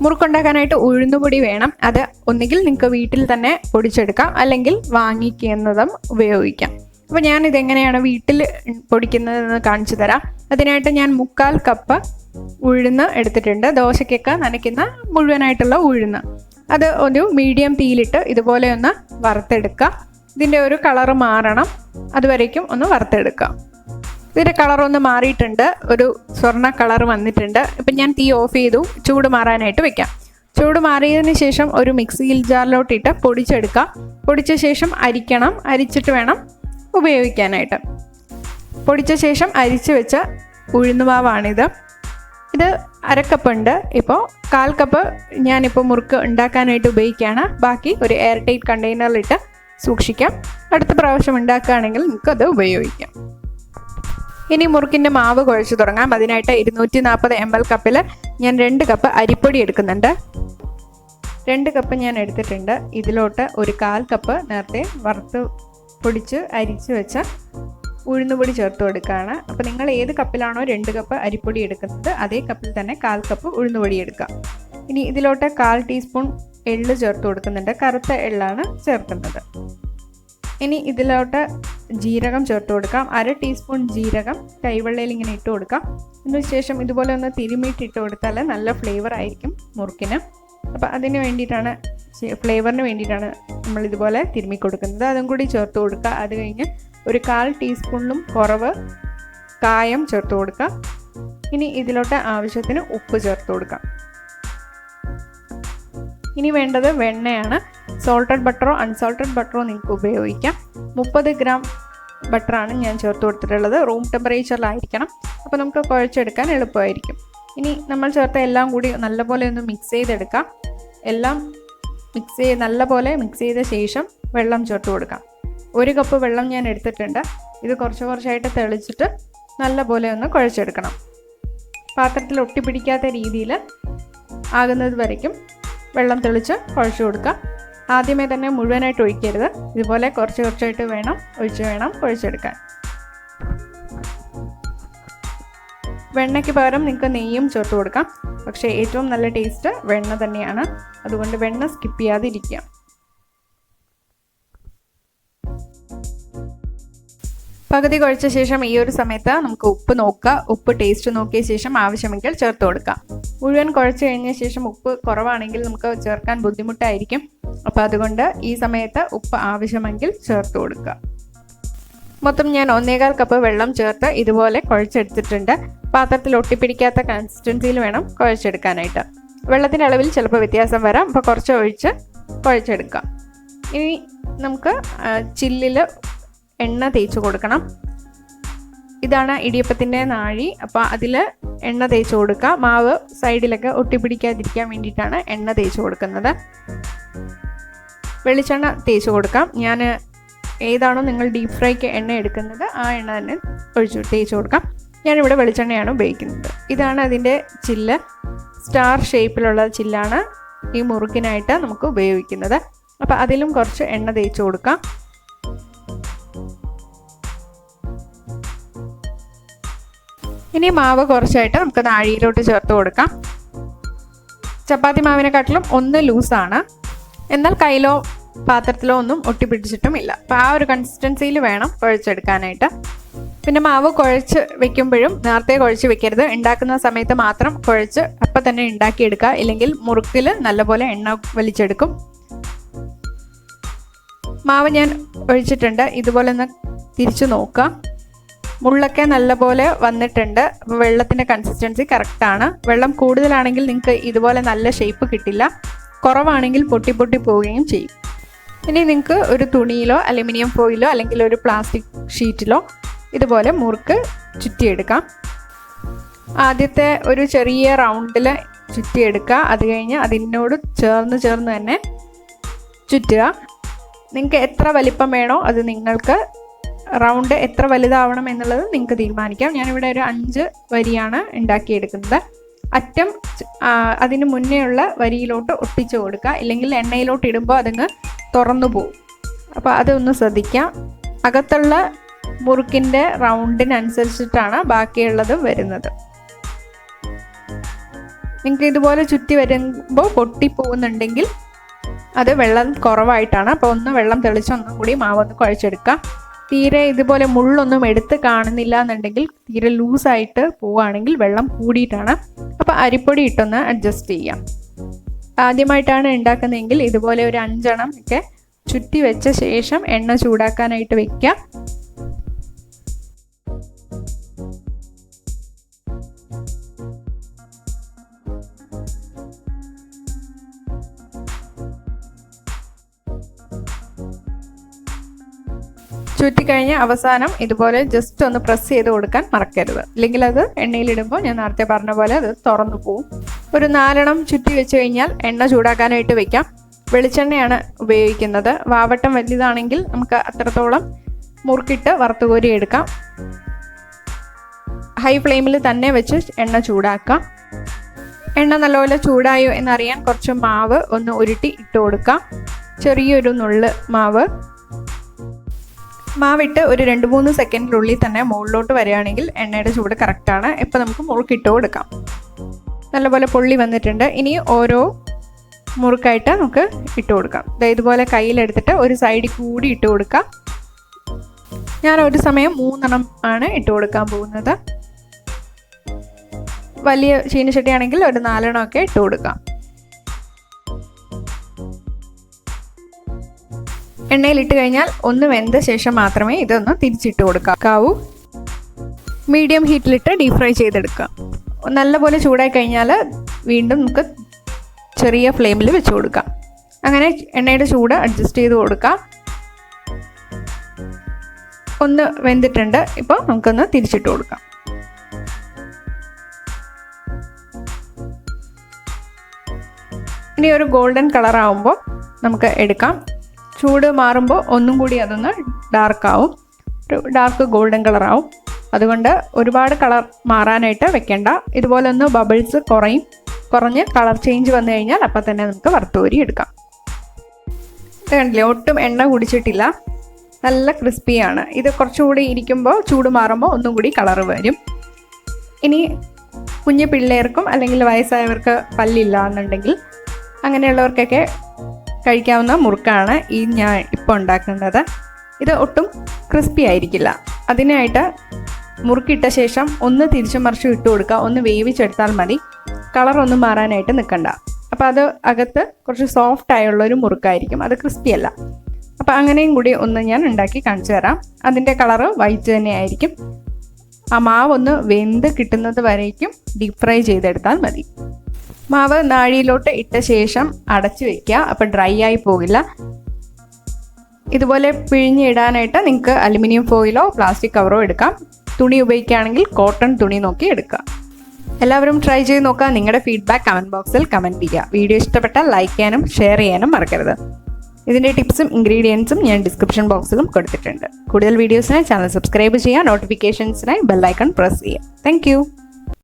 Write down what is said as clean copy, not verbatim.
മുറുക്കുണ്ടാക്കാനായിട്ട് ഉഴുന്നുപൊടി വേണം. അത് ഒന്നുകിൽ നിങ്ങൾക്ക് വീട്ടിൽ തന്നെ പൊടിച്ചെടുക്കാം, അല്ലെങ്കിൽ വാങ്ങിക്കുന്നതും ഉപയോഗിക്കാം. അപ്പോൾ ഞാനിതെങ്ങനെയാണ് വീട്ടിൽ പൊടിക്കുന്നതെന്ന് കാണിച്ചു തരാം. അതിനായിട്ട് ഞാൻ 1/4 കപ്പ് ഉഴുന്ന് എടുത്തിട്ടുണ്ട്. ദോശയ്ക്കൊക്കെ നനയ്ക്കുന്ന മുഴുവനായിട്ടുള്ള ഉഴുന്ന്. അത് ഒരു മീഡിയം തീയിലിട്ട് ഇതുപോലെ ഒന്ന് വറുത്തെടുക്കുക. ഇതിൻ്റെ ഒരു കളറ് മാറണം, അതുവരേക്കും ഒന്ന് വറുത്തെടുക്കാം. ഇതിൻ്റെ കളറൊന്ന് മാറിയിട്ടുണ്ട്, ഒരു സ്വർണ്ണ കളർ വന്നിട്ടുണ്ട്. ഇപ്പം ഞാൻ തീ ഓഫ് ചെയ്തു, ചൂട് മാറാനായിട്ട് വെക്കാം. ചൂട് മാറിയതിന് ശേഷം ഒരു മിക്സിയിൽ ജാറിലോട്ടിട്ട് പൊടിച്ചെടുക്കാം. പൊടിച്ച ശേഷം അരിക്കണം, അരിച്ചിട്ട് വേണം ഉപയോഗിക്കാനായിട്ട്. പൊടിച്ച ശേഷം അരിച്ച് വെച്ച ഉഴുന്നുമാവാണിത്. ഇത് 1/2 കപ്പ് ഉണ്ട്. ഇപ്പോൾ 1/4 കപ്പ് ഞാനിപ്പോൾ മുറുക്ക് ഉണ്ടാക്കാനായിട്ട് ഉപയോഗിക്കുകയാണ്. ബാക്കി ഒരു എയർടൈറ്റ് കണ്ടെയ്നറിലിട്ട് സൂക്ഷിക്കാം. അടുത്ത പ്രാവശ്യം ഉണ്ടാക്കുകയാണെങ്കിൽ നമുക്കത് ഉപയോഗിക്കാം. ഇനി മുറുക്കിൻ്റെ മാവ് കുഴച്ച് തുടങ്ങാം. അതിനായിട്ട് 240 ml കപ്പിൽ ഞാൻ 2 കപ്പ് അരിപ്പൊടി എടുക്കുന്നുണ്ട്. 2 കപ്പ് ഞാൻ എടുത്തിട്ടുണ്ട്. ഇതിലോട്ട് ഒരു 1/4 കപ്പ് നേരത്തെ വറുത്ത് പൊടിച്ച് അരിച്ച് വെച്ച ഉഴുന്നുപൊടി ചേർത്ത് കൊടുക്കുകയാണ്. അപ്പോൾ നിങ്ങൾ ഏത് കപ്പിലാണോ 2 കപ്പ് അരിപ്പൊടി എടുക്കുന്നത് അതേ കപ്പിൽ തന്നെ 1/4 കപ്പ് ഉഴുന്നുപൊടി എടുക്കുക. ഇനി ഇതിലോട്ട് 1/4 ടീസ്പൂൺ എള്ള് ചേർത്ത് കൊടുക്കുന്നുണ്ട്. കറുത്ത എള്ളാണ് ചേർക്കുന്നത്. ഇനി ഇതിലോട്ട് ജീരകം ചേർത്ത് കൊടുക്കാം. 1/2 ടീസ്പൂൺ ജീരകം കൈവെള്ളയിൽ ഇങ്ങനെ ഇട്ട് കൊടുക്കാം. അതിനുശേഷം ഇതുപോലെ ഒന്ന് തിരുമിയിട്ടിട്ട് കൊടുത്താൽ നല്ല ഫ്ലേവർ ആയിരിക്കും മുറുക്കിന്. അപ്പോൾ അതിന് വേണ്ടിയിട്ടാണ്, ഫ്ലേവറിന് വേണ്ടിയിട്ടാണ് നമ്മൾ ഇതുപോലെ തിരുമ്മി കൊടുക്കുന്നത്. അതും കൂടി ചേർത്ത് കൊടുക്കുക. അത് കഴിഞ്ഞ് ഒരു 1/4 ടീസ്പൂണിലും കുറവ് കായം ചേർത്ത് കൊടുക്കുക. ഇനി ഇതിലോട്ട് ആവശ്യത്തിന് ഉപ്പ് ചേർത്ത് കൊടുക്കാം. ഇനി വേണ്ടത് വെണ്ണയാണ്. സോൾട്ടഡ് ബട്ടറോ അൺസോൾട്ടഡ് ബട്ടറോ നിങ്ങൾക്ക് ഉപയോഗിക്കാം. 30 ഗ്രാം ബട്ടറാണ് ഞാൻ ചേർത്ത് കൊടുത്തിട്ടുള്ളത്. റൂം ടെമ്പറേച്ചറിലായിരിക്കണം. അപ്പോൾ നമുക്ക് കുഴച്ചെടുക്കാൻ എളുപ്പമായിരിക്കും. ഇനി നമ്മൾ ചേർത്ത എല്ലാം കൂടി നല്ലപോലെ ഒന്ന് മിക്സ് ചെയ്തെടുക്കാം. എല്ലാം നല്ലപോലെ മിക്സ് ചെയ്ത ശേഷം വെള്ളം ചേർത്ത് കൊടുക്കാം. 1 കപ്പ് വെള്ളം ഞാൻ എടുത്തിട്ടുണ്ട്. ഇത് കുറച്ചായിട്ട് തെളിച്ചിട്ട് നല്ലപോലെ ഒന്ന് കുഴച്ചെടുക്കണം. പാത്രത്തിൽ ഒട്ടിപ്പിടിക്കാത്ത രീതിയിൽ ആകുന്നത് വരയ്ക്കും വെള്ളം തെളിച്ച് കുഴച്ച് കൊടുക്കുക. ആദ്യമേ തന്നെ മുഴുവനായിട്ട് ഒഴിക്കരുത്. ഇതുപോലെ കുറച്ചായിട്ട് വേണം കുഴച്ചെടുക്കാൻ. വെണ്ണയ്ക്ക് പകരം നിങ്ങൾക്ക് നെയ്യും ചേർത്ത് കൊടുക്കാം. പക്ഷേ ഏറ്റവും നല്ല ടേസ്റ്റ് വെണ്ണ തന്നെയാണ്. അതുകൊണ്ട് വെണ്ണ സ്കിപ്പ് ചെയ്യാതെ ഇരിക്കുക. പകുതി കുഴച്ച ശേഷം ഈ ഒരു സമയത്ത് നമുക്ക് ഉപ്പ് നോക്കുക. ഉപ്പ് ടേസ്റ്റ് നോക്കിയ ശേഷം ആവശ്യമെങ്കിൽ ചേർത്ത് കൊടുക്കാം. മുഴുവൻ കുഴച്ച് കഴിഞ്ഞ ശേഷം ഉപ്പ് കുറവാണെങ്കിൽ നമുക്ക് ചേർക്കാൻ ബുദ്ധിമുട്ടായിരിക്കും. അപ്പോൾ അതുകൊണ്ട് ഈ സമയത്ത് ഉപ്പ് ആവശ്യമെങ്കിൽ ചേർത്ത് കൊടുക്കുക. മൊത്തം ഞാൻ 1/4 കപ്പ് വെള്ളം ചേർത്ത് ഇതുപോലെ കുഴച്ചെടുത്തിട്ടുണ്ട്. പാത്രത്തിൽ ഒട്ടിപ്പിടിക്കാത്ത കൺസിസ്റ്റൻസിയിൽ വേണം കുഴച്ചെടുക്കാനായിട്ട്. വെള്ളത്തിൻ്റെ അളവിൽ ചിലപ്പോൾ വ്യത്യാസം വരാം. അപ്പോൾ കുറച്ച് ഒഴിച്ച് കുഴച്ചെടുക്കാം. ഇനി നമുക്ക് ചില്ലിൽ എണ്ണ തേച്ച് കൊടുക്കണം. ഇതാണ് ഇടിയപ്പത്തിൻ്റെ നാഴി. അപ്പോൾ അതിൽ എണ്ണ തേച്ച് കൊടുക്കുക. മാവ് സൈഡിലൊക്കെ ഒട്ടിപ്പിടിക്കാതിരിക്കാൻ വേണ്ടിയിട്ടാണ് എണ്ണ തേച്ച് കൊടുക്കുന്നത്. വെളിച്ചെണ്ണ തേച്ച് കൊടുക്കാം. ഞാൻ ഏതാണോ നിങ്ങൾ ഡീപ്പ് ഫ്രൈക്ക് എണ്ണ എടുക്കുന്നത് ആ എണ്ണ തന്നെ തേച്ച് കൊടുക്കാം. ഞാനിവിടെ വെളിച്ചെണ്ണയാണ് ഉപയോഗിക്കുന്നത്. ഇതാണ് അതിൻ്റെ ചില്ല്. സ്റ്റാർ ഷേപ്പിലുള്ള ചില്ലാണ് ഈ മുറുക്കിനായിട്ട് നമുക്ക് ഉപയോഗിക്കുന്നത്. അപ്പോൾ അതിലും കുറച്ച് എണ്ണ തേച്ച് കൊടുക്കാം. ഇനി മാവ് കുറച്ചായിട്ട് നമുക്ക് നാഴിയിലോട്ട് ചേർത്ത് കൊടുക്കാം. ചപ്പാത്തി മാവിനെക്കാട്ടിലും ഒന്ന് ലൂസാണ്, എന്നാൽ കയ്യിലോ പാത്രത്തിലോ ഒന്നും ഒട്ടിപ്പിടിച്ചിട്ടുമില്ല. അപ്പോൾ ആ ഒരു കൺസിസ്റ്റൻസിയിൽ വേണം കുഴച്ചെടുക്കാനായിട്ട്. പിന്നെ മാവ് കുഴച്ച് വെക്കുമ്പോഴും നേരത്തെ കുഴച്ച് വെക്കരുത്. ഉണ്ടാക്കുന്ന സമയത്ത് മാത്രം കുഴച്ച് അപ്പം തന്നെ ഉണ്ടാക്കിയെടുക്കുക. ഇല്ലെങ്കിൽ മുറുക്കിൽ നല്ലപോലെ എണ്ണ വലിച്ചെടുക്കും. മാവ് ഞാൻ ഒഴിച്ചിട്ടുണ്ട്. ഇതുപോലെ ഒന്ന് തിരിച്ചു നോക്കുക. മുള്ളൊക്കെ നല്ലപോലെ വന്നിട്ടുണ്ട്. അപ്പോൾ വെള്ളത്തിൻ്റെ കൺസിസ്റ്റൻസി കറക്റ്റാണ്. വെള്ളം കൂടുതലാണെങ്കിൽ നിങ്ങൾക്ക് ഇതുപോലെ നല്ല ഷേപ്പ് കിട്ടില്ല. കുറവാണെങ്കിൽ പൊട്ടി പോവുകയും ചെയ്യും. ഇനി നിങ്ങൾക്ക് ഒരു തുണിയിലോ അലുമിനിയം ഫോയിലോ അല്ലെങ്കിൽ ഒരു പ്ലാസ്റ്റിക് ഷീറ്റിലോ ഇതുപോലെ മുറുക്ക് ചുറ്റിയെടുക്കാം. ആദ്യത്തെ ഒരു ചെറിയ റൗണ്ടിൽ ചുറ്റിയെടുക്കുക. അത് കഴിഞ്ഞ് അതിനോട് ചേർന്ന് തന്നെ ചുറ്റുക. നിങ്ങൾക്ക് എത്ര വലിപ്പം വേണോ അത് നിങ്ങൾക്ക് റൗണ്ട് എത്ര വലുതാവണം എന്നുള്ളത് നിങ്ങൾക്ക് തീരുമാനിക്കാം. ഞാനിവിടെ ഒരു 5 വരിയാണ് ഉണ്ടാക്കിയെടുക്കുന്നത്. അറ്റം അതിന് മുന്നേ ഉള്ള വരിയിലോട്ട് ഒട്ടിച്ചു കൊടുക്കുക. ഇല്ലെങ്കിൽ എണ്ണയിലോട്ട് ഇടുമ്പോൾ അതങ്ങ് തുറന്നു പോകും. അപ്പോൾ അതൊന്ന് ശ്രദ്ധിക്കാം. അകത്തുള്ള മുറുക്കിൻ്റെ റൗണ്ടിനനുസരിച്ചിട്ടാണ് ബാക്കിയുള്ളതും വരുന്നത്. നിങ്ങൾക്ക് ഇതുപോലെ ചുറ്റി വരുമ്പോൾ പൊട്ടിപ്പോകുന്നുണ്ടെങ്കിൽ അത് വെള്ളം കുറവായിട്ടാണ്. അപ്പോൾ ഒന്ന് വെള്ളം തെളിച്ച് ഒന്നും കൂടി മാവൊന്ന് കുഴച്ചെടുക്കുക. തീരെ ഇതുപോലെ മുള്ളൊന്നും എടുത്ത് കാണുന്നില്ല എന്നുണ്ടെങ്കിൽ, തീരെ ലൂസായിട്ട് പോവുകയാണെങ്കിൽ വെള്ളം കൂടിയിട്ടാണ്. അപ്പോൾ അരിപ്പൊടി ഇട്ടൊന്ന് അഡ്ജസ്റ്റ് ചെയ്യാം. ആദ്യമായിട്ടാണ് ഉണ്ടാക്കുന്നതെങ്കിൽ ഇതുപോലെ ഒരു 5 എണ്ണം ഒക്കെ ചുറ്റി വെച്ച ശേഷം എണ്ണ ചൂടാക്കാനായിട്ട് വെക്കുക. ചുറ്റിക്കഴിഞ്ഞ് അവസാനം ഇതുപോലെ ജസ്റ്റ് ഒന്ന് പ്രസ് ചെയ്ത് കൊടുക്കാൻ മറക്കരുത്. ഇല്ലെങ്കിൽ അത് എണ്ണയിലിടുമ്പോൾ ഞാൻ നേരത്തെ പറഞ്ഞ പോലെ അത് തുറന്നു പോവും. ഒരു 4 എണ്ണം ചുറ്റി വെച്ച് കഴിഞ്ഞാൽ എണ്ണ ചൂടാക്കാനായിട്ട് വെക്കാം. വെളിച്ചെണ്ണയാണ് ഉപയോഗിക്കുന്നത്. വാവട്ടം വലുതാണെങ്കിൽ നമുക്ക് അത്രത്തോളം മുറുക്കിട്ട് വറുത്തുകോരി എടുക്കാം. ഹൈ ഫ്ലെയിമിൽ തന്നെ വെച്ച് എണ്ണ ചൂടാക്കാം. എണ്ണ നല്ലപോലെ ചൂടായോ എന്നറിയാൻ കുറച്ച് മാവ് ഒന്ന് ഉരുട്ടി ഇട്ട് കൊടുക്കാം. ചെറിയൊരു നുള്ള് മാവിട്ട് ഒരു 2-3 സെക്കൻഡിനുള്ളിൽ തന്നെ മുകളിലോട്ട് വരികയാണെങ്കിൽ എണ്ണയുടെ ചൂട് കറക്റ്റാണ്. ഇപ്പോൾ നമുക്ക് മുറുക്കിട്ട് കൊടുക്കാം. നല്ലപോലെ പൊള്ളി വന്നിട്ടുണ്ട്. ഇനി ഓരോ മുറുക്കായിട്ട് നമുക്ക് ഇട്ട് കൊടുക്കാം. ഇതുപോലെ കയ്യിലെടുത്തിട്ട് ഒരു സൈഡിൽ കൂടി ഇട്ട് കൊടുക്കാം. ഞാൻ ഒരു സമയം 3 എണ്ണം ആണ് ഇട്ട് കൊടുക്കാൻ പോകുന്നത്. വലിയ ചീനച്ചട്ടിയാണെങ്കിൽ ഒരു 4 എണ്ണം ഒക്കെ ഇട്ട് കൊടുക്കാം. എണ്ണയിലിട്ട് കഴിഞ്ഞാൽ ഒന്ന് വെന്ത ശേഷം മാത്രമേ ഇതൊന്ന് തിരിച്ചിട്ട് കൊടുക്കാവൂ. മീഡിയം ഹീറ്റിലിട്ട് ഡീപ് ഫ്രൈ ചെയ്തെടുക്കാം. നല്ലപോലെ ചൂടായി കഴിഞ്ഞാൽ വീണ്ടും നമുക്ക് ചെറിയ ഫ്ലെയിമിൽ വെച്ച് കൊടുക്കാം. അങ്ങനെ എണ്ണയുടെ ചൂട് അഡ്ജസ്റ്റ് ചെയ്ത് കൊടുക്കാം. ഒന്ന് വെന്തിട്ടുണ്ട്. ഇപ്പോൾ നമുക്കൊന്ന് തിരിച്ചിട്ട് കൊടുക്കാം. ഇനി ഒരു ഗോൾഡൻ കളർ ആവുമ്പോൾ നമുക്ക് എടുക്കാം. ചൂട് മാറുമ്പോൾ ഒന്നും കൂടി അതൊന്ന് ഡാർക്കാവും, ഡാർക്ക് ഗോൾഡൻ കളറാവും. അതുകൊണ്ട് ഒരുപാട് കളർ മാറാനായിട്ട് വെക്കേണ്ട. ഇതുപോലെ ഒന്ന് ബബിൾസ് കുറഞ്ഞ് കളർ ചേഞ്ച് വന്നു കഴിഞ്ഞാൽ അപ്പം തന്നെ നമുക്ക് വറുത്തുകോരി എടുക്കാം. കണ്ടില്ലേ, ഒട്ടും എണ്ണ കുടിച്ചിട്ടില്ല, നല്ല ക്രിസ്പിയാണ്. ഇത് കുറച്ചുകൂടി ഇരിക്കുമ്പോൾ ചൂട് മാറുമ്പോൾ ഒന്നും കൂടി കളറ് വരും. ഇനി കുഞ്ഞു പിള്ളേർക്കും അല്ലെങ്കിൽ വയസ്സായവർക്ക് പല്ലില്ല എന്നുണ്ടെങ്കിൽ അങ്ങനെയുള്ളവർക്കൊക്കെ കഴിക്കാവുന്ന മുറുക്കാണ് ഈ ഞാൻ ഇപ്പോൾ ഉണ്ടാക്കുന്നത്. ഇത് ഒട്ടും ക്രിസ്പി ആയിരിക്കില്ല. അതിനായിട്ട് മുറുക്കിട്ട ശേഷം ഒന്ന് തിരിച്ചും മറിച്ചും ഇട്ട് കൊടുക്കുക. ഒന്ന് വേവിച്ചെടുത്താൽ മതി. കളറൊന്നും മാറാനായിട്ട് നിൽക്കണ്ട. അപ്പോൾ അത് അകത്ത് കുറച്ച് സോഫ്റ്റ് ആയുള്ളൊരു മുറുക്കായിരിക്കും, അത് ക്രിസ്പി അല്ല. അപ്പോൾ അങ്ങനെയും കൂടി ഒന്ന് ഞാൻ ഉണ്ടാക്കി കാണിച്ചു തരാം. അതിൻ്റെ കളറ് വൈറ്റ് തന്നെ ആയിരിക്കും. ആ മാവൊന്ന് വെന്ത് കിട്ടുന്നത് വരേക്കും ഡീപ് ഫ്രൈ ചെയ്തെടുത്താൽ മതി. മാവ് നാഴിയിലോട്ട് ഇട്ട ശേഷം അടച്ചു വെക്കുക. അപ്പോൾ ഡ്രൈ ആയി പോകില്ല. ഇതുപോലെ പിഴിഞ്ഞിടാനായിട്ട് നിങ്ങൾക്ക് അലുമിനിയം ഫോയിലോ പ്ലാസ്റ്റിക് കവറോ എടുക്കാം. തുണി ഉപയോഗിക്കുകയാണെങ്കിൽ കോട്ടൺ തുണി നോക്കി എടുക്കുക. എല്ലാവരും ട്രൈ ചെയ്ത് നോക്കുക. നിങ്ങളുടെ ഫീഡ്ബാക്ക് കമൻറ്റ് ബോക്സിൽ കമൻറ്റ് ചെയ്യുക. വീഡിയോ ഇഷ്ടപ്പെട്ടാൽ ലൈക്ക് ചെയ്യാനും ഷെയർ ചെയ്യാനും മറക്കരുത്. ഇതിൻ്റെ ടിപ്സും ഇൻഗ്രീഡിയൻസും ഞാൻ ഡിസ്ക്രിപ്ഷൻ ബോക്സിലും കൊടുത്തിട്ടുണ്ട്. കൂടുതൽ വീഡിയോസിനായി ചാനൽ സബ്സ്ക്രൈബ് ചെയ്യുക. നോട്ടിഫിക്കേഷൻസിനായി ബെൽ ഐക്കൺ പ്രസ് ചെയ്യുക. താങ്ക്